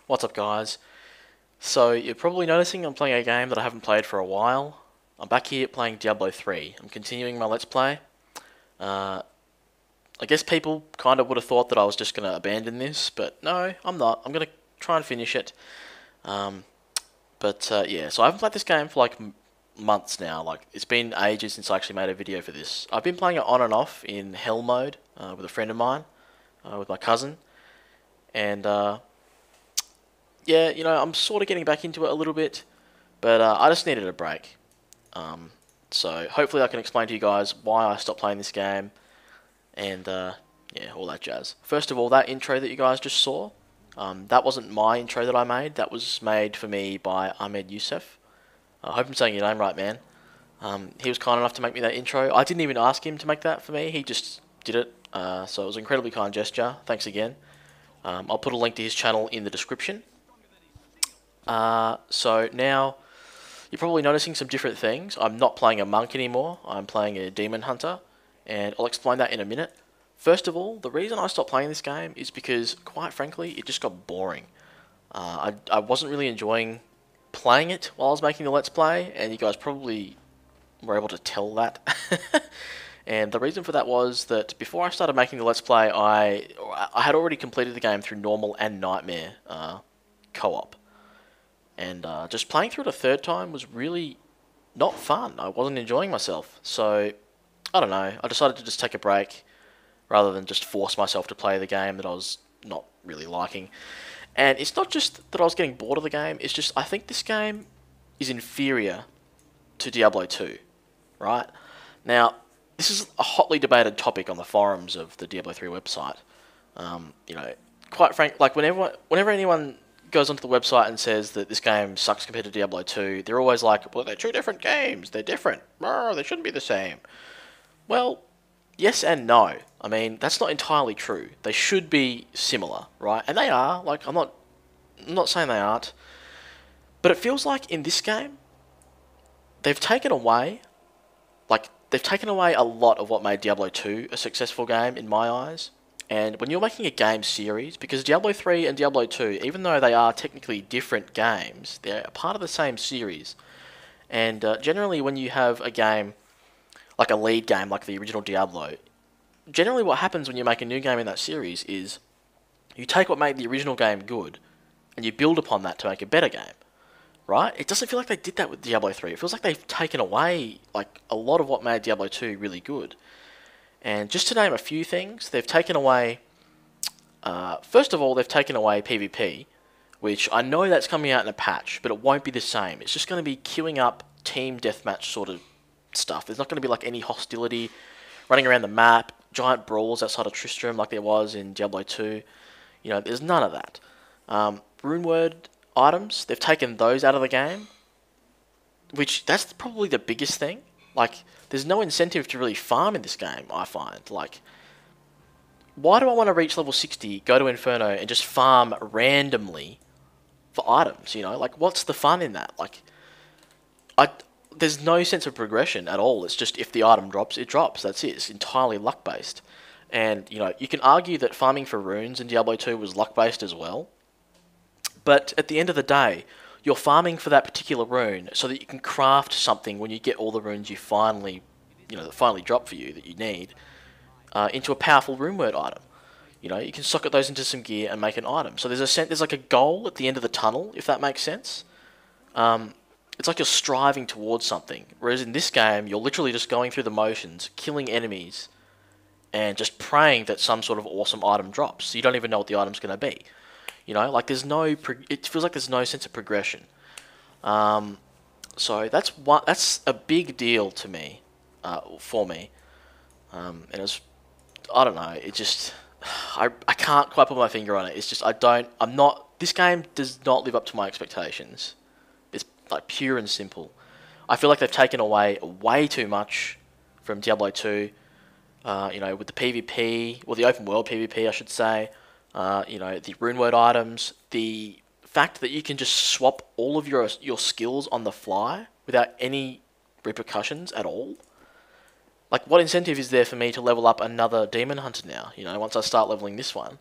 What's up, guys? So, you're probably noticing I'm playing a game that I haven't played for a while. I'm back here playing Diablo 3. I'm continuing my Let's Play. Uh, I guess people kind of would have thought that I was just going to abandon this, but no, I'm not. I'm going to try and finish it. Um, yeah, so I haven't played this game for like months now. Like, it's been ages since I actually made a video for this. I've been playing it on and off in Hell mode with a friend of mine, with my cousin, and yeah, I'm sort of getting back into it a little bit, but I just needed a break. Um, so hopefully I can explain to you guys why I stopped playing this game, and yeah, all that jazz. First of all, that intro that you guys just saw, that wasn't my intro that I made. That was made for me by Ahmed Youssef. I hope I'm saying your name right, man. He was kind enough to make me that intro. I didn't even ask him to make that for me. He just did it. So it was an incredibly kind gesture. Thanks again. I'll put a link to his channel in the description. So now you're probably noticing some different things. I'm not playing a monk anymore. I'm playing a demon hunter, and I'll explain that in a minute. First of all, the reason I stopped playing this game is because, quite frankly, it just got boring. I wasn't really enjoying playing it while I was making the Let's Play, and you guys probably were able to tell that. And the reason for that was that before I started making the Let's Play, I had already completed the game through normal and nightmare co-op. And just playing through it a third time was really not fun. I wasn't enjoying myself. So, I don't know. I decided to just take a break rather than just force myself to play the game that I was not really liking. And it's not just that I was getting bored of the game. It's just I think this game is inferior to Diablo 2. Right? Now, this is a hotly debated topic on the forums of the Diablo 3 website. Quite frank, like whenever anyone goes onto the website and says that this game sucks compared to Diablo 2, they're always like, well, they're two different games. They're different. They shouldn't be the same. Well, yes and no. I mean, that's not entirely true. They should be similar, right? And they are. Like, I'm not saying they aren't. But it feels like in this game, they've taken away a lot of what made Diablo 2 a successful game in my eyes. And when you're making a game series, because Diablo 3 and Diablo 2, even though they are technically different games, they're a part of the same series. And generally when you have a game, like a lead game, like the original Diablo, generally what happens when you make a new game in that series is you take what made the original game good, and you build upon that to make a better game. Right? It doesn't feel like they did that with Diablo 3. It feels like they've taken away like a lot of what made Diablo 2 really good. And just to name a few things, they've taken away... first of all, they've taken away PvP, which I know that's coming out in a patch, but it won't be the same. It's just going to be queuing up team deathmatch sort of stuff. There's not going to be like any hostility, running around the map, giant brawls outside of Tristram like there was in Diablo 2. There's none of that. Rune word items, they've taken those out of the game, which that's probably the biggest thing. Like, there's no incentive to really farm in this game, I find. Like, why do I want to reach level 60, go to Inferno, and just farm randomly for items, Like, what's the fun in that? Like, there's no sense of progression at all. It's just if the item drops, it drops. That's it. It's entirely luck-based. And, you can argue that farming for runes in Diablo 2 was luck-based as well. But at the end of the day, you're farming for that particular rune so that you can craft something when you get all the runes you finally, that finally drop for you that you need, into a powerful rune word item. You can socket those into some gear and make an item. So there's like a goal at the end of the tunnel, if that makes sense. It's like you're striving towards something. Whereas in this game, you're literally just going through the motions, killing enemies, and just praying that some sort of awesome item drops. So you don't even know what the item's going to be. Like it feels like there's no sense of progression. So that's a big deal to me, for me. And I don't know, it just, I can't quite put my finger on it. It's just, this game does not live up to my expectations. It's like pure and simple. I feel like they've taken away way too much from Diablo 2, with the PvP, or the open world PvP, I should say. The rune word items, the fact that you can just swap all of your skills on the fly without any repercussions at all. Like, what incentive is there for me to level up another demon hunter now, once I start leveling this one?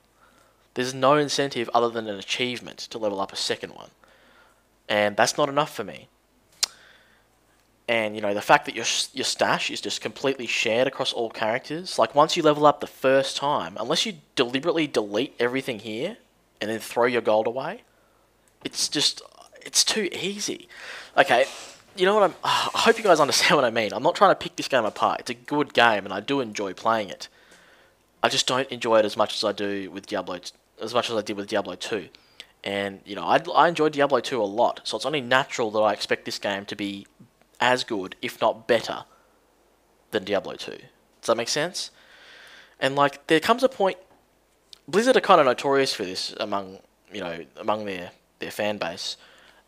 There's no incentive other than an achievement to level up a second one. And that's not enough for me. And, you know, the fact that your stash is just completely shared across all characters, like, once you level up the first time, unless you deliberately delete everything here and then throw your gold away, it's too easy. Okay, you know what I hope you guys understand what I mean. I'm not trying to pick this game apart. It's a good game, and I do enjoy playing it. I just don't enjoy it as much as I do with Diablo, as much as I did with Diablo 2. And, you know, I enjoyed Diablo 2 a lot, so it's only natural that I expect this game to be as good, if not better, than Diablo 2. Does that make sense? And, like, there comes a point... Blizzard are kind of notorious for this among their fan base.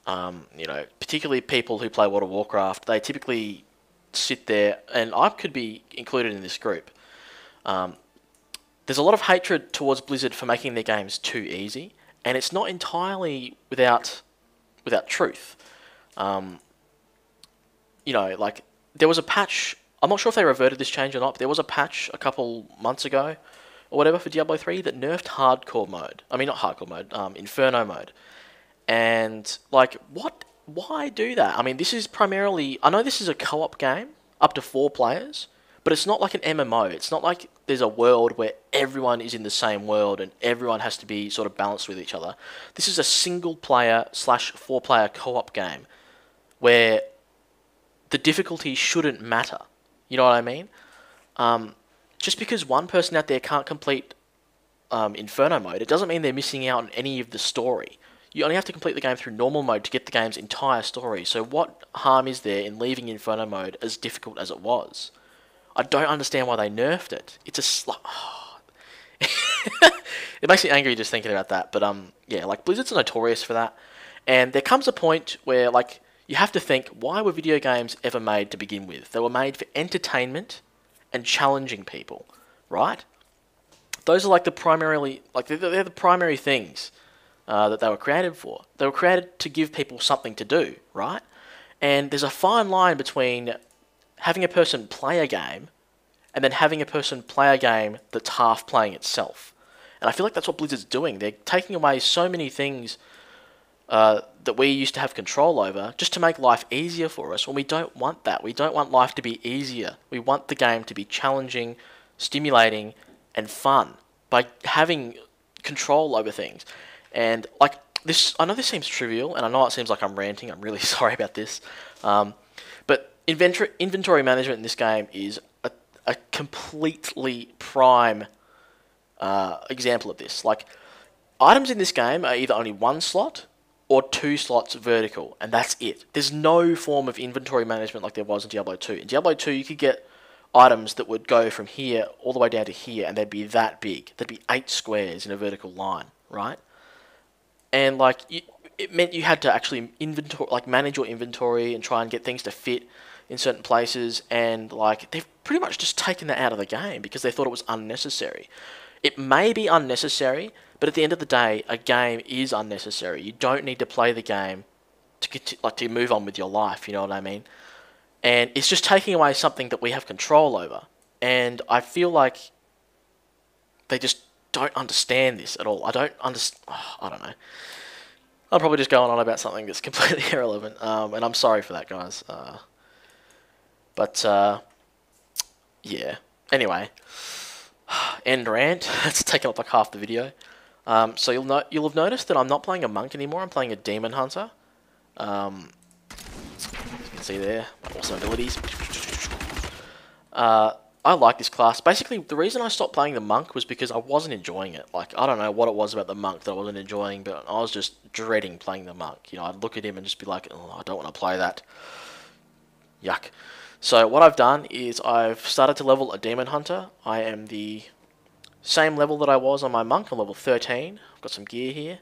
You know, particularly people who play World of Warcraft, they typically sit there, and I could be included in this group. There's a lot of hatred towards Blizzard for making their games too easy, and it's not entirely without truth. You know, like, there was a patch, I'm not sure if they reverted this change or not, but there was a patch a couple months ago, or whatever, for Diablo 3 that nerfed hardcore mode. I mean, not hardcore mode, Inferno mode. And, like, why do that? I mean, this is primarily, I know this is a co-op game, up to 4 players, but it's not like an MMO. It's not like there's a world where everyone is in the same world and everyone has to be sort of balanced with each other. This is a single player / 4 player co-op game where the difficulty shouldn't matter. You know what I mean? Just because one person out there can't complete Inferno mode, it doesn't mean they're missing out on any of the story. You only have to complete the game through normal mode to get the game's entire story. So what harm is there in leaving Inferno mode as difficult as it was? I don't understand why they nerfed it. It's it makes me angry just thinking about that. But yeah, like, Blizzard's notorious for that. And there comes a point where, like, you have to think, why were video games ever made to begin with? They were made for entertainment and challenging people, right? Those are like they're the primary things that they were created for. They were created to give people something to do, right? And there's a fine line between having a person play a game and then having a person play a game that's half playing itself. And I feel like that's what Blizzard's doing. They're taking away so many things that we used to have control over just to make life easier for us, when we don't want that. We don't want life to be easier. We want the game to be challenging, stimulating, and fun by having control over things. And, like, this, I know this seems trivial, and I know it seems like I'm ranting. I'm really sorry about this. But inventory management in this game is a completely prime example of this. Like, items in this game are either only 1 slot or 2 slots vertical, and that's it. There's no form of inventory management like there was in Diablo 2. In Diablo 2, you could get items that would go from here all the way down to here, and they'd be that big. There'd be 8 squares in a vertical line, right? And, like, it meant you had to actually manage your inventory and try and get things to fit in certain places, and, like, they've pretty much just taken that out of the game because they thought it was unnecessary. It may be unnecessary, but at the end of the day, a game is unnecessary. You don't need to play the game to move on with your life, you know what I mean? And it's just taking away something that we have control over. And I feel like they just don't understand this at all. I don't know. I'm probably just going on about something that's completely irrelevant, and I'm sorry for that, guys. Yeah. Anyway, end rant. It's taken up like half the video. So you'll have noticed that I'm not playing a monk anymore. I'm playing a demon hunter. As you can see there, my awesome abilities. I like this class. Basically, the reason I stopped playing the monk was because I wasn't enjoying it. Like, I don't know what it was about the monk that I wasn't enjoying, but I was just dreading playing the monk. You know, I'd look at him and just be like, oh, I don't want to play that. Yuck. So what I've done is I've started to level a demon hunter. I am the same level that I was on my monk, on level 13. I've got some gear here.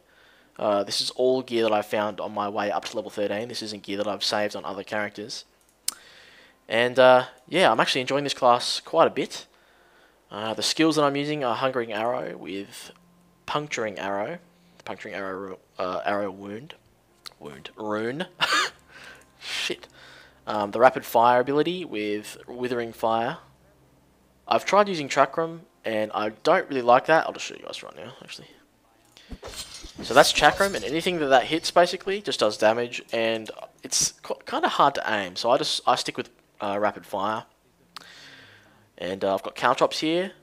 This is all gear that I found on my way up to level 13. This isn't gear that I've saved on other characters. And yeah, I'm actually enjoying this class quite a bit. The skills that I'm using are Hungering Arrow with Puncturing Arrow. Puncturing Arrow, Arrow Wound. Rune. Shit. The Rapid Fire ability with Withering Fire. I've tried using Tristram, and I don't really like that. I'll just show you guys right now, actually. So that's Chakram, and anything that hits basically just does damage, and it's kind of hard to aim. So I stick with rapid fire, and I've got caltrops here,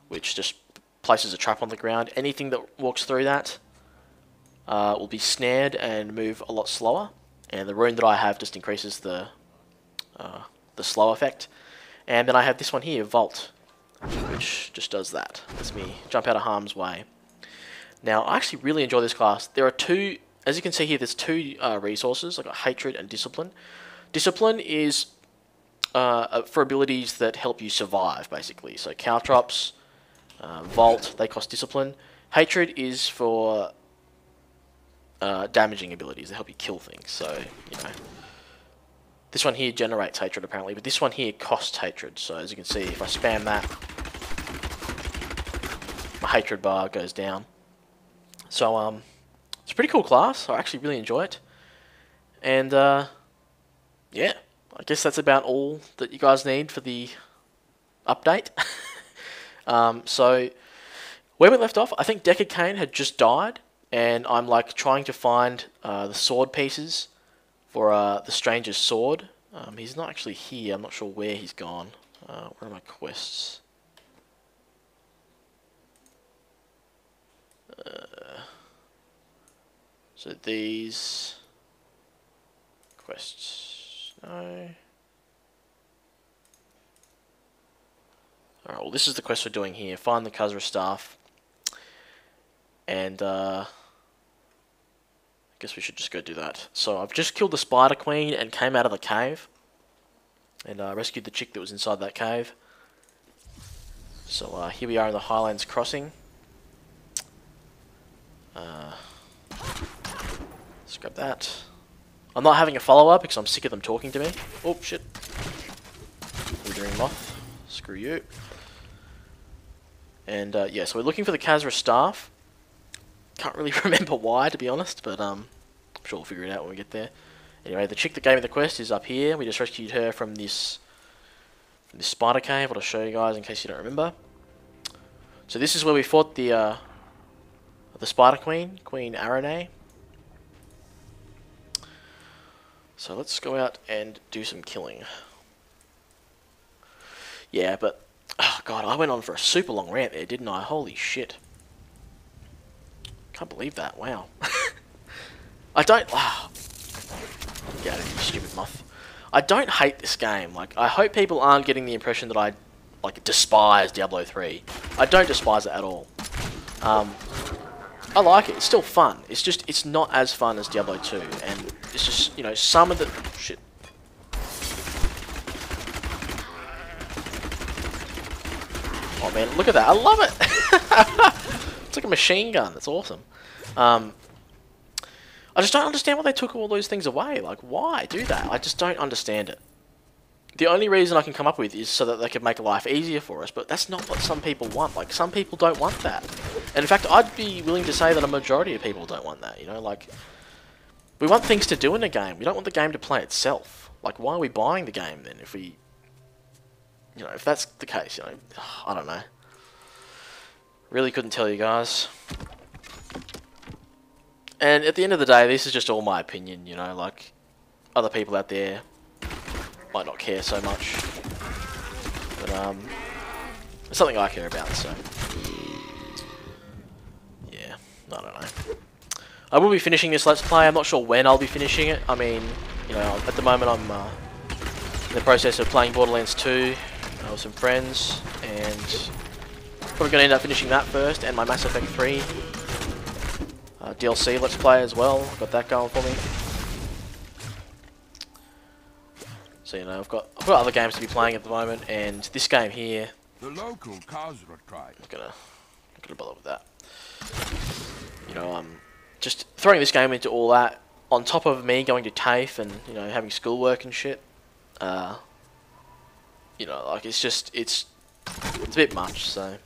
which just places a trap on the ground. Anything that walks through that will be snared and move a lot slower. And the rune that I have just increases the slow effect. And then I have this one here, Vault, which just does that. Lets me jump out of harm's way. Now, I actually really enjoy this class. There are two, as you can see here, there's two resources. I've got Hatred and Discipline. Discipline is for abilities that help you survive, basically. So caltrops, Vault, they cost Discipline. Hatred is for damaging abilities that help you kill things. So, you know, this one here generates Hatred apparently, but this one here costs Hatred. So as you can see, if I spam that, my Hatred bar goes down. So it's a pretty cool class. I actually really enjoy it. And yeah, I guess that's about all that you guys need for the update. So where we left off, I think Deckard Cain had just died, and I'm like trying to find the sword pieces for the Stranger's sword. He's not actually here. I'm not sure where he's gone. Where are my quests? So these quests, no. Alright, well this is the quest we're doing here. Find the Khazra staff. And I guess we should just go do that. So I've just killed the Spider Queen and came out of the cave. And rescued the chick that was inside that cave. So here we are in the Highlands Crossing. Let's grab that. I'm not having a follow-up because I'm sick of them talking to me. Oh, shit. Withering Moth. Screw you. And, yeah, so we're looking for the Khazra staff. Can't really remember why, to be honest, but I'm sure we'll figure it out when we get there. Anyway, the chick that gave me the quest is up here. We just rescued her from this spider cave. I'll show you guys in case you don't remember. So this is where we fought the Spider Queen, Queen Arane. So let's go out and do some killing. Yeah, but oh god, I went on for a super long rant there, didn't I? Holy shit. Can't believe that, wow. I don't... Get out of here, stupid moth. I don't hate this game. Like, I hope people aren't getting the impression that I, like, despise Diablo 3. I don't despise it at all. I like it. It's still fun. It's just, it's not as fun as Diablo 2. And it's just, you know, some of the... Shit. Oh, man, look at that. I love it. It's like a machine gun. It's awesome. I just don't understand why they took all those things away. Like, why do that? I just don't understand it. The only reason I can come up with is so that they could make life easier for us, but that's not what some people want. Like, some people don't want that. And in fact, I'd be willing to say that a majority of people don't want that, you know? Like, we want things to do in a game. We don't want the game to play itself. Like, why are we buying the game then if we... You know, if that's the case, you know, I don't know. Really couldn't tell you guys. And at the end of the day, this is just all my opinion, you know, like, other people out there might not care so much. But, it's something I care about, so. Yeah, I don't know. I will be finishing this Let's Play. I'm not sure when I'll be finishing it. I mean, you know, at the moment I'm in the process of playing Borderlands 2 with some friends, and probably going to end up finishing that first, and my Mass Effect 3 DLC Let's Play as well. Got that going for me. So, you know, I've got other games to be playing at the moment, and this game here, the local Khazra tribe. I'm not gonna bother with that. You know, just throwing this game into all that on top of me going to TAFE and, you know, having schoolwork and shit. You know, like, it's a bit much. So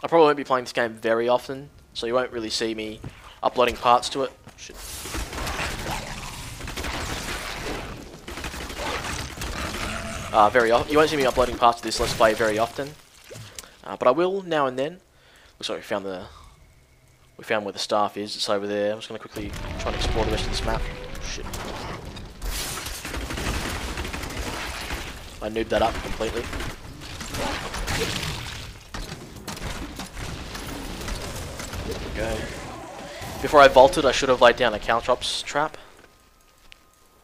I probably won't be playing this game very often, so you won't really see me uploading parts to it. Shit. You won't see me uploading parts to this Let's Play very often, but I will now and then. Looks like we we found where the staff is. It's over there. I'm just going to quickly try and explore the rest of this map. Shit. I noobed that up completely. There we go. Before I vaulted, I should have laid down a Caltrops trap.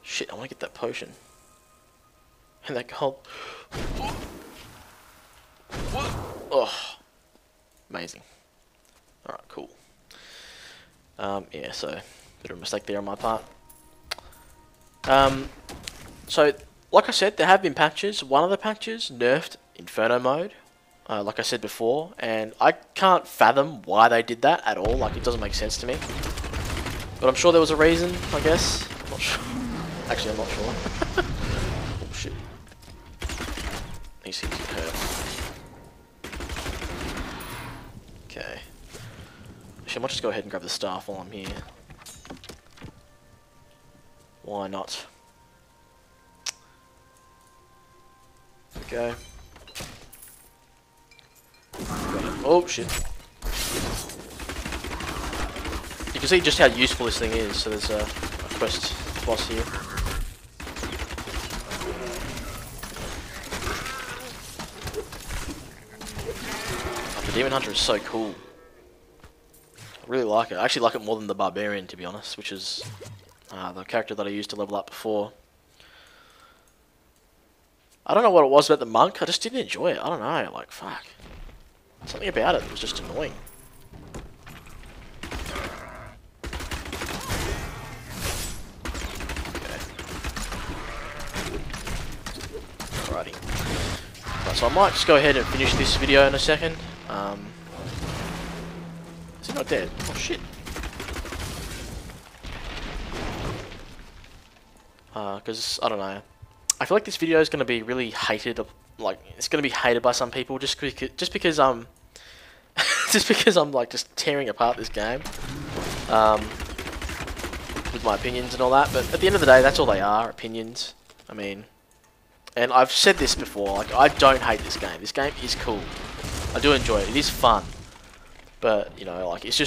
Shit, I want to get that potion. And that gold. Oh, amazing. Alright, cool. Yeah, so, bit of a mistake there on my part. So, like I said, there have been patches. One of the patches nerfed Inferno mode, like I said before, and I can't fathom why they did that at all. Like, it doesn't make sense to me. But I'm sure there was a reason, I guess. I'm not sure. Actually, I'm not sure. Oh, shit. These things get hurt. Okay. Actually, I might just go ahead and grab the staff while I'm here. Why not? There we go. Oh, shit. You can see just how useful this thing is. So there's a quest boss here. Oh, the Demon Hunter is so cool. I really like it. I actually like it more than the Barbarian, to be honest, which is the character that I used to level up before. I don't know what it was about the monk. I just didn't enjoy it. I don't know. Like, fuck. Something about it was just annoying. Alrighty. Right, so I might just go ahead and finish this video in a second. Is he not dead? Oh shit. Because, I don't know. I feel like this video is going to be really hated. Like, it's going to be hated by some people just because I'm like just tearing apart this game. With my opinions and all that, but at the end of the day, that's all they are, opinions. I mean, and I've said this before, like, I don't hate this game. This game is cool. I do enjoy it. It is fun. But, you know, like, it's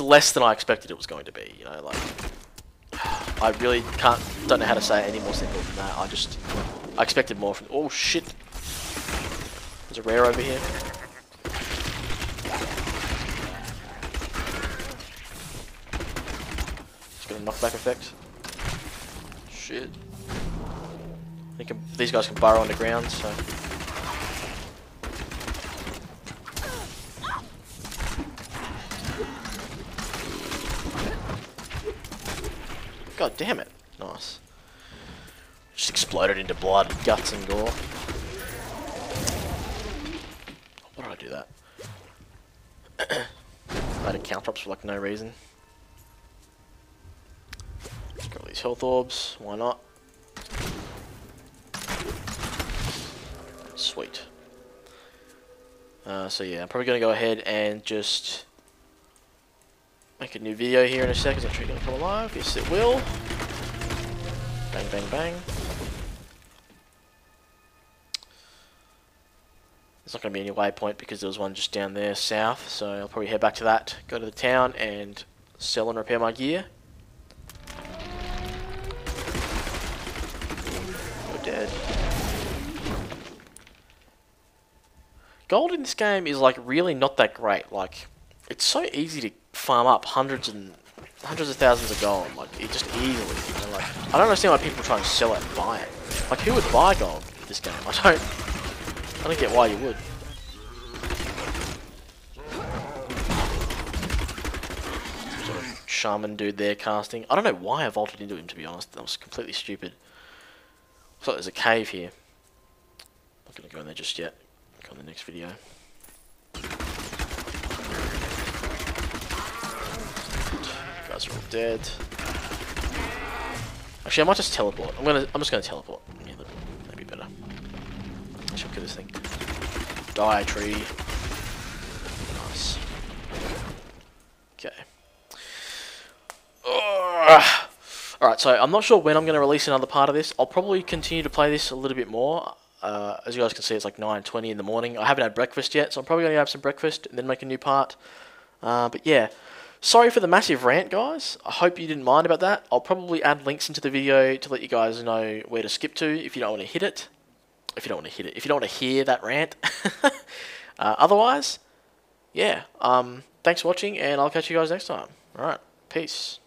less than I expected it was going to be, you know, like, I really don't know how to say it any more simple than that. I expected more from, oh shit. There's a rare over here. It's got a knockback effect. Shit. These guys can burrow underground, so. God damn it. Nice. Just exploded into blood, guts and gore. Why did I do that? I had a Caltrops for like no reason. Let's grab these health orbs, why not? Sweet. So yeah, I'm probably going to go ahead and just make a new video here in a second. Is that tree going to come alive? Yes, it will. Bang, bang, bang. There's not going to be any waypoint because there was one just down there south, so I'll probably head back to that, go to the town, and sell and repair my gear. You're dead. Gold in this game is like really not that great. Like, it's so easy to farm up hundreds of thousands of gold, like, it just easily, you know, like, I don't understand why people try and sell it and buy it. Like, who would buy gold in this game? I don't get why you would. Some sort of shaman dude there casting. I don't know why I vaulted into him, to be honest. That was completely stupid. Looks like there's a cave here. I'm not going to go in there just yet. Go in the next video. Guys are all dead. Actually, I might just teleport. I'm just gonna teleport. Yeah, that'd be better. I should kill this thing. Die, tree. Nice. Okay. Alright, so I'm not sure when I'm going to release another part of this. I'll probably continue to play this a little bit more. As you guys can see, it's like 9:20 in the morning. I haven't had breakfast yet, so I'm probably going to have some breakfast and then make a new part. But yeah, sorry for the massive rant, guys. I hope you didn't mind about that. I'll probably add links into the video to let you guys know where to skip to if you don't want to hit it. If you don't want to hit it. If you don't want to hear that rant. Otherwise, yeah. Thanks for watching, and I'll catch you guys next time. Alright, peace.